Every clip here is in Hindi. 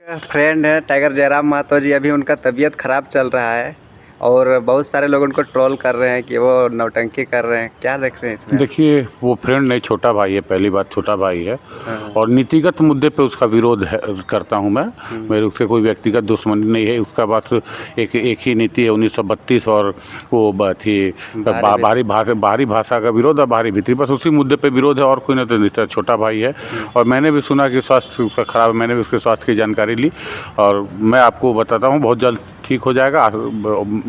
फ्रेंड है टाइगर जयराम महतो जी, अभी उनका तबीयत ख़राब चल रहा है और बहुत सारे लोग उनको ट्रोल कर रहे हैं कि वो नौटंकी कर रहे हैं। क्या देख रहे हैं इसमें? देखिए, वो फ्रेंड नहीं, छोटा भाई है। पहली बात, छोटा भाई है और नीतिगत मुद्दे पे उसका विरोध करता हूं मैं। मेरे उससे कोई व्यक्तिगत दुश्मनी नहीं है। उसका बस एक ही नीति है 1932 और वो थी बाहरी भाषा का विरोध और बाहरी भीतरी, बस उसी मुद्दे पे विरोध है और कोई नहीं। तो छोटा भाई है और मैंने भी सुना कि स्वास्थ्य उसका ख़राब है। मैंने भी उसके स्वास्थ्य की जानकारी ली और मैं आपको बताता हूँ बहुत जल्द ठीक हो जाएगा।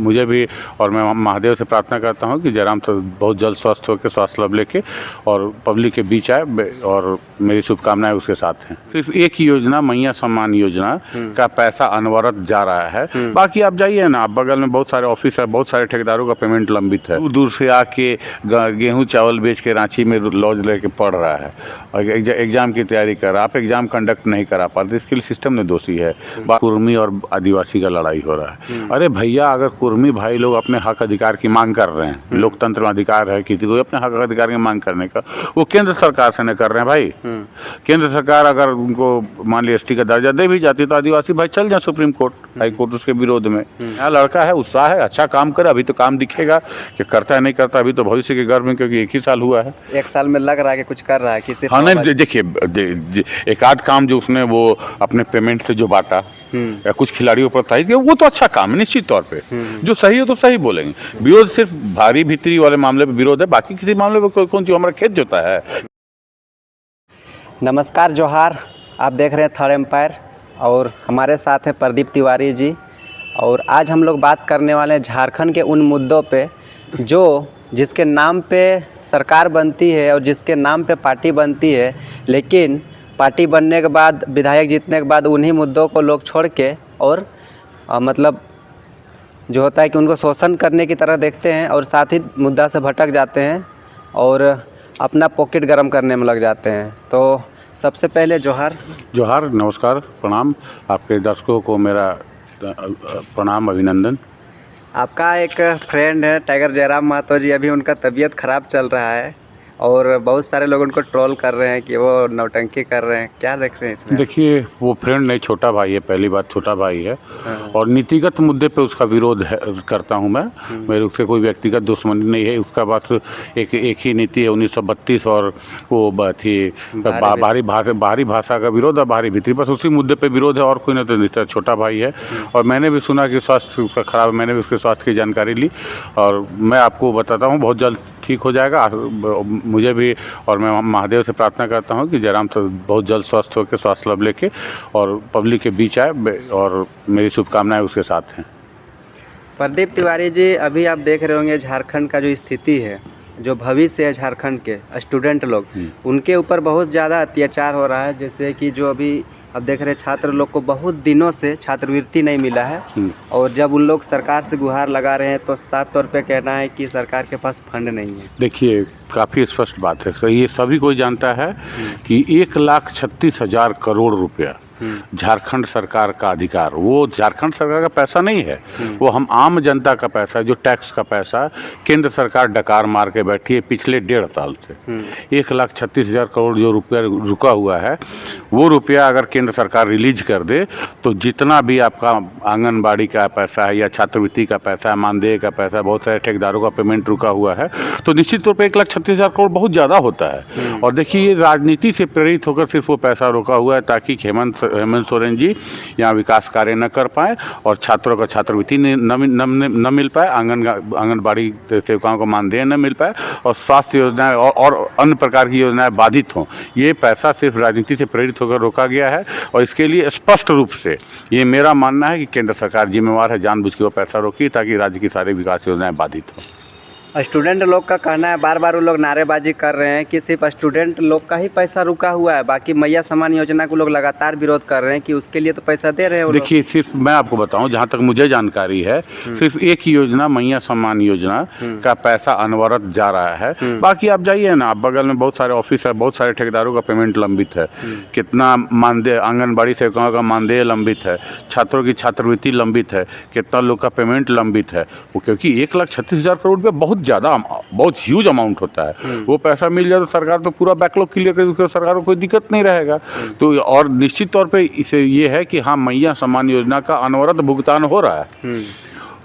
मुझे भी और मैं महादेव से प्रार्थना करता हूँ कि जयराम से बहुत जल्द स्वस्थ होकर स्वास्थ्य लाभ लेके और पब्लिक के बीच आए और मेरी शुभकामनाएं उसके साथ हैं। सिर्फ एक ही योजना, मैया सम्मान योजना का पैसा अनवरत जा रहा है। बाकी आप जाइए ना, आप बगल में बहुत सारे ऑफिस है, बहुत सारे ठेकेदारों का पेमेंट लंबित है। दूर दूर से आके गेहूँ चावल बेच के रांची में लॉज लेके पढ़ रहा है और एग्जाम की तैयारी कर रहा है। आप एग्जाम कंडक्ट नहीं करा पाते, इसके लिए सिस्टम ने दोषी है। कुर्मी और आदिवासी का लड़ाई हो रहा है। अरे भैया, अगर कुर्मी भाई लोग अपने हक अधिकार की मांग कर रहे हैं, लोकतंत्र में अधिकार है किसी को अपने हक अधिकार की मांग करने का, वो केंद्र सरकार से नहीं कर रहे हैं भाई। केंद्र सरकार अगर उनको मान ली एसटी का दर्जा दे भी जाती तो आदिवासी भाई चल जाए सुप्रीम कोर्ट, हाई कोर्ट उसके विरोध में। यहाँ लड़का है, उत्साह है, अच्छा काम करे, अभी तो काम दिखेगा कि करता है नहीं करता, अभी तो भविष्य के गर्भ में, क्योंकि एक ही साल हुआ है। एक साल में लग रहा है कि कुछ कर रहा है किसी। हाँ नहीं, देखिए एक आध काम जो उसने वो अपने पेमेंट से जो बांटा या कुछ खिलाड़ियों पर प्रोत्साहित किया, वो तो अच्छा काम है निश्चित तौर पे। जो सही हो तो सही बोलेंगे। विरोध सिर्फ भारी भीतरी वाले मामले पे विरोध है, बाकी किसी मामले पे कौन सी हमारा खेत जोता है। नमस्कार, जोहार। आप देख रहे हैं थर्ड एम्पायर और हमारे साथ हैं प्रदीप तिवारी जी। और आज हम लोग बात करने वाले हैं झारखंड के उन मुद्दों पे जिसके नाम पे सरकार बनती है और जिसके नाम पे पार्टी बनती है, लेकिन पार्टी बनने के बाद, विधायक जीतने के बाद उन्हीं मुद्दों को लोग छोड़ के और मतलब जो होता है कि उनको शोषण करने की तरह देखते हैं और साथ ही मुद्दा से भटक जाते हैं और अपना पॉकेट गर्म करने में लग जाते हैं। तो सबसे पहले जोहार। नमस्कार, प्रणाम। आपके दर्शकों को मेरा प्रणाम, अभिनंदन। आपका एक फ्रेंड है टाइगर जयराम महतो जी, अभी उनका तबीयत ख़राब चल रहा है और बहुत सारे लोग उनको ट्रोल कर रहे हैं कि वो नौटंकी कर रहे हैं। क्या देख रहे हैं इसमें? देखिए, वो फ्रेंड नहीं, छोटा भाई है। पहली बात, छोटा भाई है और नीतिगत मुद्दे पे उसका विरोध करता हूं मैं। मेरे उससे कोई व्यक्तिगत दुश्मनी नहीं है। उसका बस एक ही नीति है 1932 और वो थी बाहरी भाषा का विरोध और बाहरी भीतरी, बस उसी मुद्दे पे विरोध है और कोई नहीं। तो छोटा भाई है और मैंने भी सुना कि स्वास्थ्य उसका ख़राब है। मैंने भी उसके स्वास्थ्य की जानकारी ली और मैं आपको बताता हूँ बहुत जल्द ठीक हो जाएगा। मुझे भी और मैं महादेव से प्रार्थना करता हूं कि जयराम से बहुत जल्द स्वस्थ होकर स्वास्थ्य लाभ लेके और पब्लिक के बीच आए और मेरी शुभकामनाएं उसके साथ हैं। प्रदीप तिवारी जी, अभी आप देख रहे होंगे झारखंड का जो स्थिति है, जो भविष्य है झारखंड के स्टूडेंट लोग, उनके ऊपर बहुत ज़्यादा अत्याचार हो रहा है। जैसे कि जो अभी अब देख रहे हैं, छात्र लोग को बहुत दिनों से छात्रवृत्ति नहीं मिला है और जब उन लोग सरकार से गुहार लगा रहे हैं तो साफ तौर पे कहना है कि सरकार के पास फंड नहीं है। देखिए, काफ़ी स्पष्ट बात है। ये सभी कोई जानता है कि 1,36,000 करोड़ रुपया झारखंड सरकार का अधिकार, वो झारखंड सरकार का पैसा नहीं है, वो हम आम जनता का पैसा है, जो टैक्स का पैसा केंद्र सरकार डकार मार के बैठी है पिछले 1.5 साल से। 1,36,000 करोड़ जो रुपया रुका हुआ है, वो रुपया अगर केंद्र सरकार रिलीज कर दे तो जितना भी आपका आंगनबाड़ी का पैसा है या छात्रवृत्ति का पैसा है, मानदेय का पैसा है, बहुत सारे ठेकेदारों का पेमेंट रुका हुआ है, तो निश्चित तौर पर 1,36,000 करोड़ बहुत ज़्यादा होता है। और देखिए, ये राजनीति से प्रेरित होकर सिर्फ वो पैसा रुका हुआ है ताकि हेमंत सोरेन जी यहाँ विकास कार्य न कर पाए और छात्रों का छात्रवृत्ति न मिल पाए, आंगनबाड़ी सेविकाओं को मानदेय न मिल पाए और स्वास्थ्य योजनाएं और अन्य प्रकार की योजनाएं बाधित हों। ये पैसा सिर्फ राजनीति से प्रेरित होकर रोका गया है और इसके लिए स्पष्ट रूप से ये मेरा मानना है कि केंद्र सरकार जिम्मेवार है, जानबूझ के वो पैसा रोकी ताकि राज्य की सारी विकास योजनाएं बाधित हों। स्टूडेंट लोग का कहना है, बार बार वो लोग नारेबाजी कर रहे हैं कि सिर्फ स्टूडेंट लोग का ही पैसा रुका हुआ है, बाकी मैया सम्मान योजना को लोग लगातार विरोध कर रहे हैं कि उसके लिए तो पैसा दे रहे हैं। देखिए, सिर्फ मैं आपको बताऊं, जहां तक मुझे जानकारी है, सिर्फ एक ही योजना, मैया सम्मान योजना का पैसा अनवरत जा रहा है। बाकी आप जाइए ना, आप बगल में बहुत सारे ऑफिस है, बहुत सारे ठेकेदारों का पेमेंट लंबित है, कितना मानदेय, आंगनबाड़ी सेविकाओं का मानदेय लंबित है, छात्रों की छात्रवृत्ति लंबित है, कितना लोग का पेमेंट लंबित है। वो क्योंकि 1,36,000 करोड़ रुपया बहुत बहुत ज़्यादा, बहुत ह्यूज अमाउंट होता है। वो पैसा मिल जाए तो सरकार तो पूरा बैकलॉग क्लियर कर, उसके सरकार को कोई दिक्कत नहीं रहेगा। तो और निश्चित तौर पे इसे ये है कि हाँ, मैया सम्मान योजना का अनवरत भुगतान हो रहा है,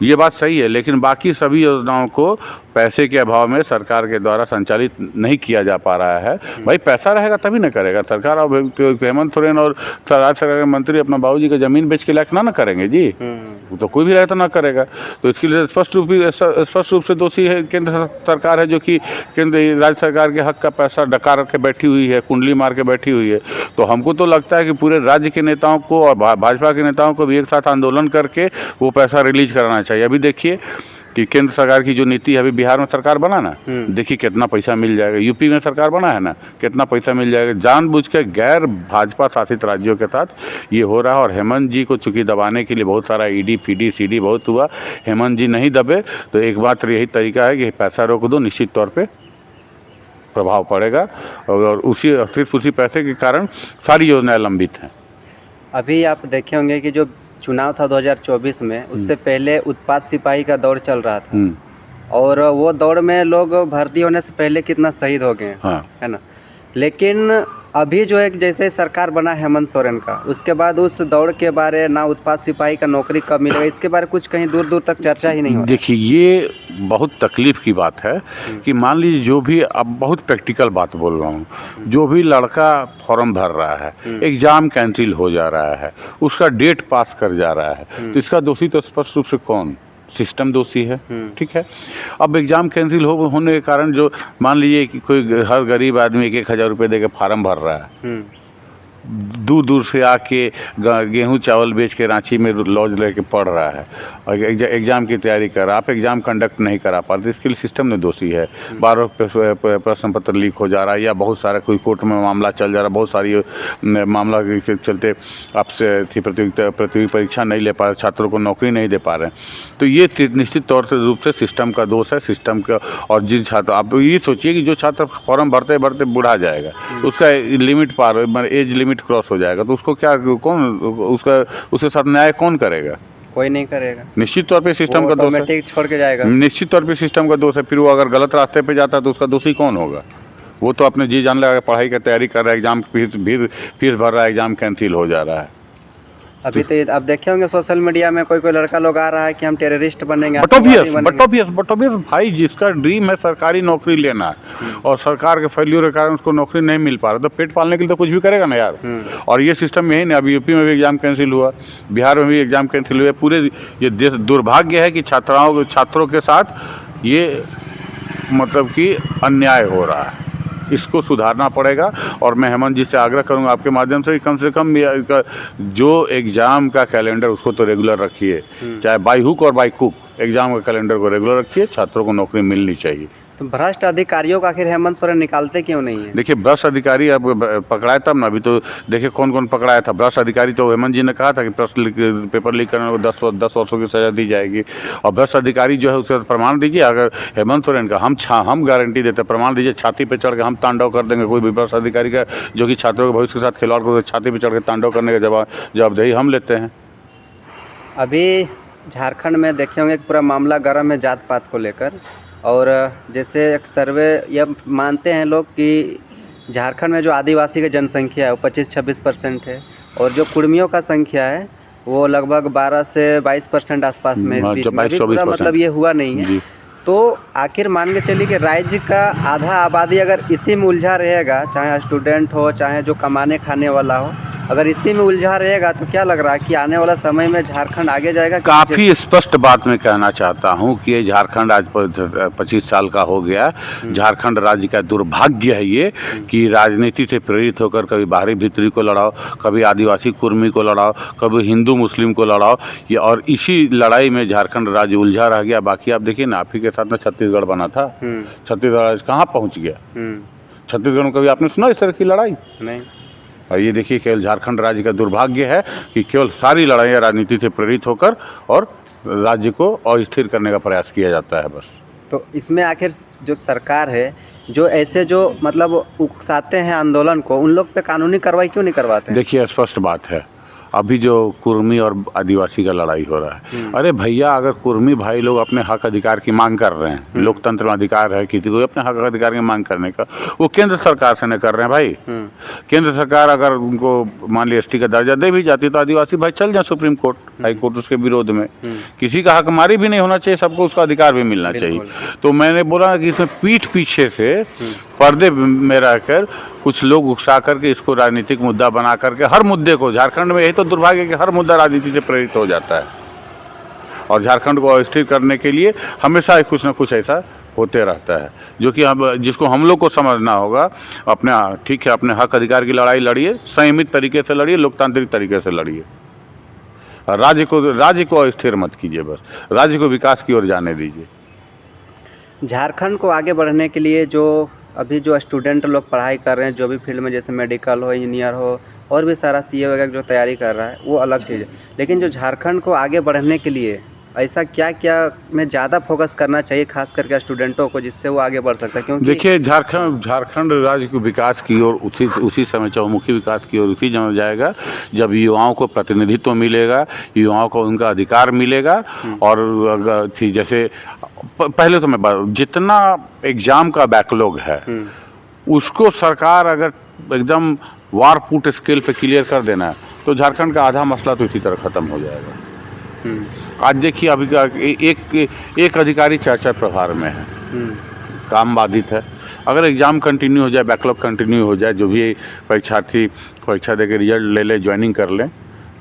ये बात सही है, लेकिन बाकी सभी योजनाओं को पैसे के अभाव में सरकार के द्वारा संचालित नहीं किया जा पा रहा है। भाई पैसा रहेगा तभी ना करेगा सरकार। अब हेमंत सोरेन और राज्य सरकार के मंत्री अपना बाबूजी का ज़मीन बेच के लायक ना करेंगे जी, तो कोई भी रहे तो ना करेगा। तो इसके लिए स्पष्ट रूप से दोषी है केंद्र सरकार है, जो कि केंद्र राज्य सरकार के हक का पैसा डकार के बैठी हुई है, कुंडली मार के बैठी हुई है। तो हमको तो लगता है कि पूरे राज्य के नेताओं को और भाजपा के नेताओं को भी एक साथ आंदोलन करके वो पैसा रिलीज कराना चाहिए। अभी देखिए कि केंद्र सरकार की जो नीति है, अभी बिहार में सरकार बना ना, देखिए कितना पैसा मिल जाएगा। यूपी में सरकार बना है ना, कितना पैसा मिल जाएगा। जानबूझ के गैर भाजपा शासित राज्यों के साथ ये हो रहा है। और हेमंत जी को चूंकि दबाने के लिए बहुत सारा ईडी पीडी सीडी बहुत हुआ, हेमंत जी नहीं दबे तो एक बात यही तरीका है कि पैसा रोक दो, निश्चित तौर पर प्रभाव पड़ेगा। और सिर्फ उसी पैसे के कारण सारी योजनाएं लंबित हैं। अभी आप देखे होंगे कि जो चुनाव था 2024 में, उससे पहले उत्पाद सिपाही का दौर चल रहा था, और वो दौड़ में लोग भर्ती होने से पहले कितना शहीद हो गए, हाँ, है ना। लेकिन अभी जो एक जैसे सरकार बना हेमंत सोरेन का, उसके बाद उस दौड़ के बारे ना उत्पाद सिपाही का नौकरी कब मिलेगा, इसके बारे कुछ कहीं दूर दूर तक चर्चा ही नहीं हो रहा। देखिए ये बहुत तकलीफ की बात है कि मान लीजिए जो भी, अब बहुत प्रैक्टिकल बात बोल रहा हूँ, जो भी लड़का फॉर्म भर रहा है, एग्ज़ाम कैंसिल हो जा रहा है, उसका डेट पास कर जा रहा है, तो इसका दोषी तो स्पष्ट रूप से कौन? सिस्टम दोषी है, ठीक है। अब एग्ज़ाम कैंसिल होने के कारण जो मान लीजिए कि कोई हर गरीब आदमी 1,000 रुपये दे के फार्म भर रहा है, दूर दूर से आके गेहूं चावल बेच के रांची में लॉज लेके पढ़ रहा है और एग्ज़ाम की तैयारी कर रहा है, आप एग्ज़ाम कंडक्ट नहीं करा पाते, इसके लिए सिस्टम ने दोषी है। बार प्रश्न पत्र लीक हो जा रहा है, या बहुत सारा कोई कोर्ट में मामला चल जा रहा है, बहुत सारी मामला के चलते आपसे प्रतियोगी परीक्षा नहीं ले पा रहे, छात्रों को नौकरी नहीं दे पा रहे हैं। तो ये निश्चित तौर से रूप से सिस्टम का दोष है, सिस्टम का। और जिन छात्र, आप ये सोचिए कि जो छात्र फॉर्म भरते भरते बूढ़ा जाएगा, उसका लिमिट पार, एज लिमिट क्रॉस हो जाएगा, तो उसको क्या, कौन उसके साथ न्याय कौन करेगा? कोई नहीं करेगा। निश्चित तौर पे सिस्टम का दोष है, छोड़ के जाएगा। निश्चित तौर पे सिस्टम का दोष है। फिर वो अगर गलत रास्ते पे जाता है तो उसका दोषी कौन होगा? वो तो अपने जी जान लगा पढ़ाई की तैयारी कर रहा है, एग्जाम फीस भर रहा है, एग्जाम कैंसिल हो जा रहा है। अभी तो अब देखे होंगे सोशल मीडिया में कोई लड़का लोग आ रहा है कि हम टेररिस्ट बनेंगे। बट ऑब्वियस भाई, जिसका ड्रीम है सरकारी नौकरी लेना और सरकार के फेल्यूर के कारण उसको नौकरी नहीं मिल पा रहा, तो पेट पालने के लिए तो कुछ भी करेगा ना यार। और ये सिस्टम यही नहीं, अभी यूपी में भी एग्जाम कैंसिल हुआ, बिहार में भी एग्जाम कैंसिल हुए। पूरे ये दुर्भाग्य है कि छात्रों के साथ ये मतलब कि अन्याय हो रहा है, इसको सुधारना पड़ेगा। और मैं हेमंत जी से आग्रह करूंगा आपके माध्यम से कि कम से कम जो एग्ज़ाम का कैलेंडर उसको तो रेगुलर रखिए, चाहे बाई हुक और बाई कुक एग्ज़ाम का कैलेंडर को रेगुलर रखिए, छात्रों को नौकरी मिलनी चाहिए। तो भ्रष्ट अधिकारियों का आखिर हेमंत सोरेन निकालते क्यों नहीं है? देखिए भ्रष्ट अधिकारी अब पकड़ाए तब ना, अभी तो देखिए कौन कौन पकड़ाया था भ्रष्ट अधिकारी। तो हेमंत जी ने कहा था कि पेपर लीक करने को 10 वर्षों की सज़ा दी जाएगी। और भ्रष्ट अधिकारी जो है उसका प्रमाण दीजिए। अगर हेमंत सोरेन का हम गारंटी देते, प्रमाण दीजिए, छाती पे चढ़ के हम तांडव कर देंगे कोई भी भ्रष्ट अधिकारी का जो कि छात्रों के भविष्य के साथ खिलवाड़ को, छाती पे चढ़ के तांडव करने का जवाबदेही हम लेते हैं। अभी झारखंड में देखे होंगे पूरा मामला गर्म है जात पात को लेकर, और जैसे एक सर्वे यह मानते हैं लोग कि झारखंड में जो आदिवासी की जनसंख्या है वो 25-26% है, और जो कुर्मियों का संख्या है वो लगभग 12 से 22% आसपास में, इस बीच में भी पूरा मतलब ये हुआ नहीं है। तो आखिर मान के चलिए कि राज्य का आधा आबादी अगर इसी में उलझा रहेगा, चाहे स्टूडेंट हो चाहे जो कमाने खाने वाला हो, अगर इसी में उलझा रहेगा तो क्या लग रहा है कि आने वाला समय में झारखंड आगे जाएगा? काफ़ी स्पष्ट बात मैं कहना चाहता हूं कि ये झारखंड आज 25 साल का हो गया। झारखंड राज्य का दुर्भाग्य है ये कि राजनीति से प्रेरित होकर कभी बाहरी भीतरी को लड़ाओ, कभी आदिवासी कुर्मी को लड़ाओ, कभी हिंदू मुस्लिम को लड़ाओ, ये और इसी लड़ाई में झारखंड राज्य उलझा रह गया। बाकी आप देखिए ना, आप ही के साथ में छत्तीसगढ़ बना था, छत्तीसगढ़ कहाँ पहुँच गया? छत्तीसगढ़ में कभी आपने सुना इस तरह की लड़ाई? नहीं। और ये देखिए केवल झारखंड राज्य का दुर्भाग्य है कि केवल सारी लड़ाइयाँ राजनीति से प्रेरित होकर और राज्य को अस्थिर करने का प्रयास किया जाता है बस। तो इसमें आखिर जो सरकार है, जो ऐसे जो मतलब उकसाते हैं आंदोलन को, उन लोग पे कानूनी कार्रवाई क्यों नहीं करवाते हैं? देखिए स्पष्ट बात है, अभी जो कुर्मी और आदिवासी का लड़ाई हो रहा है, अरे भैया अगर कुर्मी भाई लोग अपने हक अधिकार की मांग कर रहे हैं, लोकतंत्र में अधिकार है किसी को अपने हक अधिकार की मांग करने का, वो केंद्र सरकार से न कर रहे हैं भाई। केंद्र सरकार अगर उनको मान ली एसटी का दर्जा दे भी जाती तो आदिवासी भाई चल जाए सुप्रीम कोर्ट, हाई कोर्ट उसके विरोध में। किसी का हक मारी भी नहीं होना चाहिए, सबको उसका अधिकार भी मिलना चाहिए। तो मैंने बोला कि इसमें पीठ पीछे से पर्दे में रहकर कुछ लोग उकसा करके इसको राजनीतिक मुद्दा बना करके हर मुद्दे को, झारखंड में यही तो दुर्भाग्य है कि हर मुद्दा राजनीति से प्रेरित हो जाता है और झारखंड को अस्थिर करने के लिए हमेशा कुछ न कुछ ऐसा होते रहता है, जो कि हम जिसको हम लोग को समझना होगा। अपने ठीक है, अपने हक अधिकार की लड़ाई लड़िए, संयमित तरीके से लड़िए, लोकतांत्रिक तरीके से लड़िए। राज्य को अस्थिर मत कीजिए, बस राज्य को विकास की ओर जाने दीजिए। झारखंड को आगे बढ़ने के लिए जो अभी जो स्टूडेंट लोग पढ़ाई कर रहे हैं, जो भी फील्ड में, जैसे मेडिकल हो, इंजीनियर हो, और भी सारा सीए वगैरह जो तैयारी कर रहा है, वो अलग चीज़ है। लेकिन जो झारखंड को आगे बढ़ने के लिए ऐसा क्या क्या में ज़्यादा फोकस करना चाहिए, खास करके स्टूडेंटों को, जिससे वो आगे बढ़ सकता है? क्योंकि देखिए, झारखंड राज्य के विकास की ओर उसी समय चहुमुखी विकास की ओर उसी जगह जाएगा जब युवाओं को प्रतिनिधित्व मिलेगा, युवाओं को उनका अधिकार मिलेगा। और जैसे पहले तो मैं जितना एग्जाम का बैकलॉग है उसको सरकार अगर एकदम वारपूट स्केल पे क्लियर कर देना है तो झारखंड का आधा मसला तो इसी तरह ख़त्म हो जाएगा। आज देखिए, अभी का एक अधिकारी 4 प्रभार में है, काम बाधित है। अगर एग्ज़ाम कंटिन्यू हो जाए, बैकलॉग कंटिन्यू हो जाए, जो भी परीक्षार्थी परीक्षा देकर रिजल्ट ले ले, ज्वाइनिंग कर लें,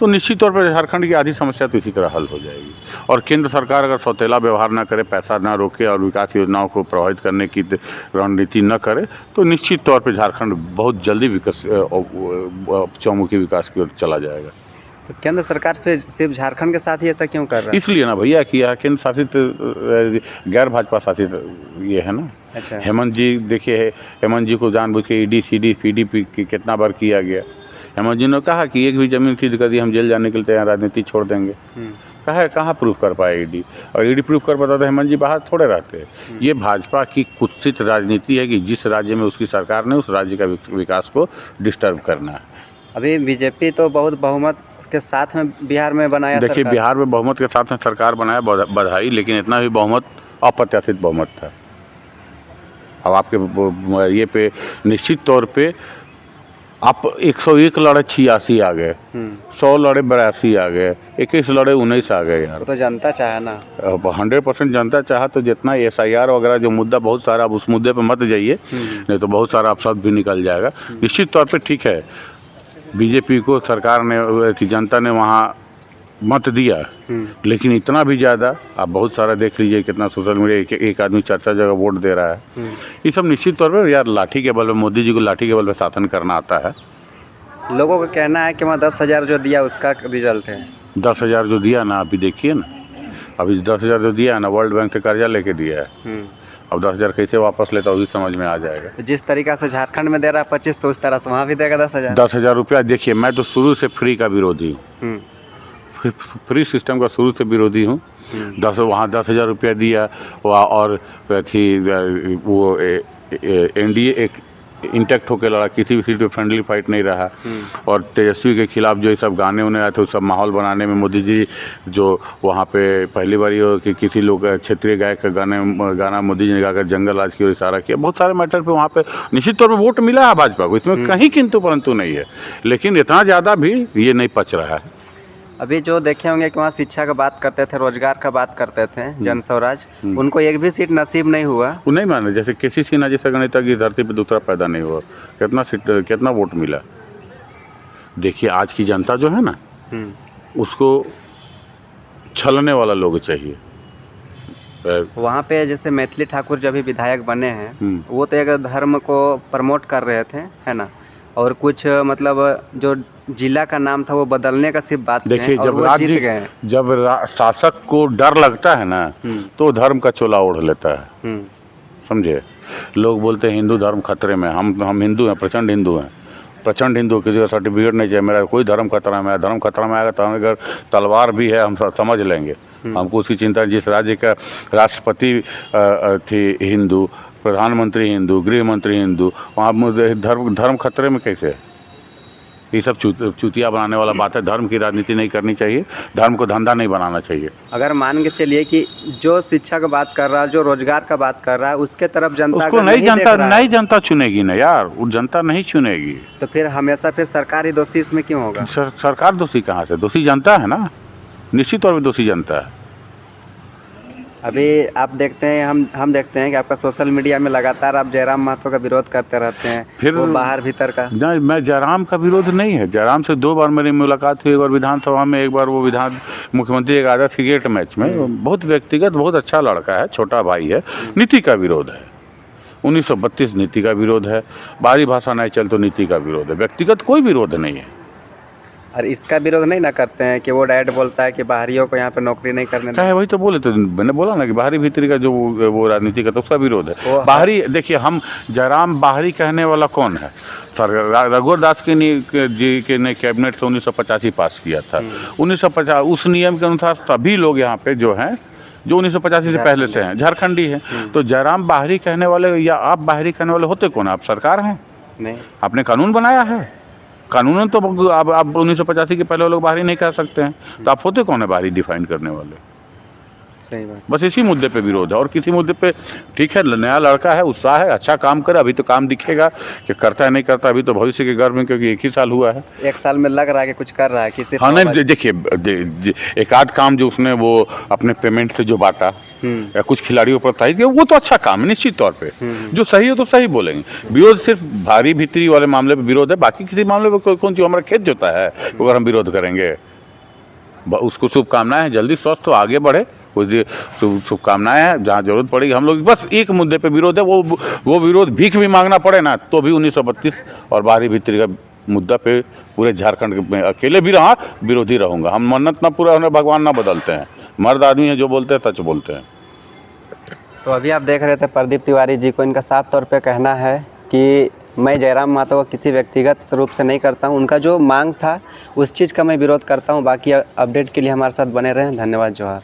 तो निश्चित तौर पर झारखंड की आधी समस्या तो इसी तरह हल हो जाएगी। और केंद्र सरकार अगर सौतेला व्यवहार ना करे, पैसा ना रोके और विकास योजनाओं को प्रभावित करने की रणनीति न करे, तो निश्चित तौर पर झारखंड बहुत जल्दी चौमुखी विकास की ओर चला जाएगा। तो केंद्र सरकार फिर सिर्फ झारखंड के साथ ही ऐसा क्यों कर रहा है? इसलिए ना भैया कि यह केंद्र शासित गैर भाजपा शासित ये है ना। अच्छा। हेमंत जी देखिए, हेमंत जी को जानबूझ के ईडी सीडी पीडीपी कितना बार किया गया। हेमंत जी ने कहा कि एक भी जमीन सिद्ध कर दी हम जेल जाने के लिए तैयार, राजनीति छोड़ देंगे। कहाँ प्रूफ कर पाए ईडी? और ईडी प्रूफ कर पाता तो हेमंत जी बाहर थोड़े रहते। ये भाजपा की कुत्सित राजनीति है कि जिस राज्य में उसकी सरकार ने उस राज्य का विकास को डिस्टर्ब करना है। अभी बीजेपी तो बहुत बहुमत के साथ में बिहार में बनाया। देखिए, बिहार में बहुमत के साथ में सरकार बनाया, बधाई, लेकिन इतना भी बहुमत अप्रत्याशित बहुमत था। अब आपके ये पे निश्चित तौर पे आप 101 लड़े 86 आ गए, 100 लड़े 82 आ गए, 21 लड़े 19 आ गए। यार तो जनता चाहे ना, 100% जनता चाहा तो जितना SIR वगैरह जो मुद्दा बहुत सारा, अब उस मुद्दे पे मत जाइए, नहीं तो बहुत सारा अपशब्द भी निकल जाएगा। निश्चित तौर पे ठीक है, बीजेपी को सरकार ने, जनता ने वहाँ मत दिया, लेकिन इतना भी ज़्यादा आप बहुत सारा देख लीजिए, कितना सोशल मीडिया एक आदमी 4 जगह वोट दे रहा है। ये सब निश्चित तौर पर यार लाठी के बल पे, मोदी जी को लाठी के बल पे शासन करना आता है। लोगों का कहना है कि वहाँ 10,000 जो दिया उसका रिजल्ट है। 10,000 जो दिया ना, अभी देखिए ना, अभी 10,000 जो दिया है ना, वर्ल्ड बैंक से कर्जा लेके दिया है। अब 10,000 कैसे वापस लेता है, समझ में आ जाएगा। तो जिस तरीका से झारखंड में दे रहा है 2500, उस तरह से वहाँ भी देगा 10,000। 10,000 रुपया। देखिए, मैं तो शुरू से फ्री का विरोधी हूँ, फ्री सिस्टम का शुरू से विरोधी हूँ। वहाँ 10,000 रुपया दिया, और थी वो NDA एक इंटैक्ट होकर लड़ा, किसी भी सीट पे फ्रेंडली फाइट नहीं रहा। और तेजस्वी के खिलाफ जो ये सब गाने उन्हें आए थे, सब माहौल बनाने में मोदी जी जो वहाँ पे पहली बार ये कि किसी लोग क्षेत्रीय गायक का गाना मोदी जी ने गाकर जंगल राज की ओर इशारा किया। बहुत सारे मैटर पे वहाँ पे निश्चित तौर पर वोट मिला है भाजपा को, इसमें कहीं किंतु परंतु नहीं है, लेकिन इतना ज़्यादा भी ये नहीं पच रहा है। अभी जो देखे होंगे कि वहाँ शिक्षा का बात करते थे, रोजगार का बात करते थे, जन स्वराज, उनको एक भी सीट नसीब नहीं हुआ। वो नहीं माने, जैसे KC सिन्हा जैसे गणिता की धरती पे दूसरा पैदा नहीं हुआ, कितना वोट मिला। देखिए, आज की जनता जो है ना, उसको छलने वाला लोग चाहिए। वहाँ पे जैसे मैथिली ठाकुर जब भी विधायक बने हैं, वो तो एक धर्म को प्रमोट कर रहे थे, है ना, और कुछ मतलब जो जिला का नाम था वो बदलने का सिर्फ बात। देखिए, जब शासक को डर लगता है ना, तो धर्म का चोला ओढ़ लेता है, समझे। लोग बोलते हैं हिंदू धर्म खतरे में। हम हिंदू हैं, प्रचंड हिंदू हैं, प्रचंड हिंदू। किसी का सर्टिफिकेट नहीं चाहिए, मेरा कोई धर्म खतरा में, मेरा धर्म खतरा में आएगा तो हम अगर तलवार भी है हम समझ लेंगे, हमको उसकी चिंता। जिस राज्य का राष्ट्रपति थी हिंदू, प्रधानमंत्री हिंदू, गृह मंत्री हिंदू, वहाँ धर्म खतरे में कैसे है? ये सब चूतिया बनाने वाला बात है। धर्म की राजनीति नहीं करनी चाहिए, धर्म को धंधा नहीं बनाना चाहिए। अगर मान के चलिए कि जो शिक्षा का बात कर रहा है, जो रोजगार का बात कर रहा है, उसके तरफ जनता उसको नहीं जनता चुनेगी ना यार, वो जनता नहीं चुनेगी। तो फिर हमेशा फिर सरकार ही दोषी इसमें क्यों होगा? सरकार दोषी कहाँ से? दोषी जनता है ना, निश्चित तौर पर दोषी जनता है। अभी आप देखते हैं, हम देखते हैं कि आपका सोशल मीडिया में लगातार आप जयराम महतो का विरोध करते रहते हैं, फिर वो बाहर भीतर का। नहीं, मैं जयराम का विरोध नहीं है। जयराम से 2 बार मेरी मुलाकात हुई, एक बार विधानसभा में, एक बार वो मुख्यमंत्री एक आदर्श क्रिकेट मैच में। बहुत व्यक्तिगत, बहुत अच्छा लड़का है, छोटा भाई है। नीति का विरोध है, 1932 नीति का विरोध है, बाहरी भाषा नहीं चल तो नीति का विरोध है, व्यक्तिगत कोई विरोध नहीं है। और इसका विरोध नहीं ना करते हैं कि वो डायरेक्ट बोलता है कि बाहरियों को यहाँ पे नौकरी नहीं करने क्या है, वही तो बोले, तो मैंने बोला ना कि बाहरी भीतरी का जो वो राजनीति का, तो उसका विरोध है। बाहरी देखिए, हम जयराम बाहरी कहने वाला कौन है? सर रघुवर दास जी के ने कैबिनेट से 1985 पास किया था। 1950 उस नियम के अनुसार सभी लोग यहाँ पे जो हैं, जो 1985 से पहले से हैं, झारखंडी हैं। तो जयराम बाहरी कहने वाले या आप बाहरी कहने वाले होते कौन? आप सरकार हैं, नहीं, आपने कानून बनाया है। कानूनन तो आप 1985 के पहले लोग बाहरी नहीं कह सकते हैं, तो आप होते कौन है बाहरी डिफाइन करने वाले? सही बात। बस इसी मुद्दे पे विरोध है, और किसी मुद्दे पे ठीक है, नया लड़का है, उत्साह है, अच्छा काम करे। अभी तो काम दिखेगा कि करता है नहीं करता, अभी तो भविष्य के गर्भ में, क्योंकि 1 ही साल हुआ है। 1 साल में लग रहा है कि कुछ कर रहा है किसी। हाँ नहीं, देखिए एक आध काम जो उसने वो अपने पेमेंट से जो बांटा या कुछ खिलाड़ियों पर प्रोत्साहित किया, वो तो अच्छा काम है निश्चित तौर पे। जो सही है तो सही बोलेंगे। विरोध सिर्फ भारी भीतरी वाले मामले पे विरोध है, बाकी किसी मामले में कौन चीज हमारा खेत जोता है अगर हम विरोध करेंगे? उसको शुभकामनाएं, जल्दी स्वस्थ हो, आगे बढ़े, कोई शुभकामनाएं हैं। जहाँ जरूरत पड़ेगी हम लोग, बस एक मुद्दे पे विरोध है, वो विरोध भीख भी मांगना पड़े ना तो भी 1932 और बाहरी भीतरी का मुद्दा पे पूरे झारखंड में अकेले भी रहा, विरोधी रहूंगा। हम मन्नत ना पूरा होने भगवान ना बदलते हैं, मर्द आदमी है, जो बोलते हैं सच बोलते हैं। तो अभी आप देख रहे थे प्रदीप तिवारी जी को, इनका साफ तौर पे कहना है कि मैं जयराम महतो को किसी व्यक्तिगत रूप से नहीं करता हूं, उनका जो मांग था उस चीज़ का मैं विरोध करता हूं। बाकी अपडेट के लिए हमारे साथ बने रहें। धन्यवाद, जोहार।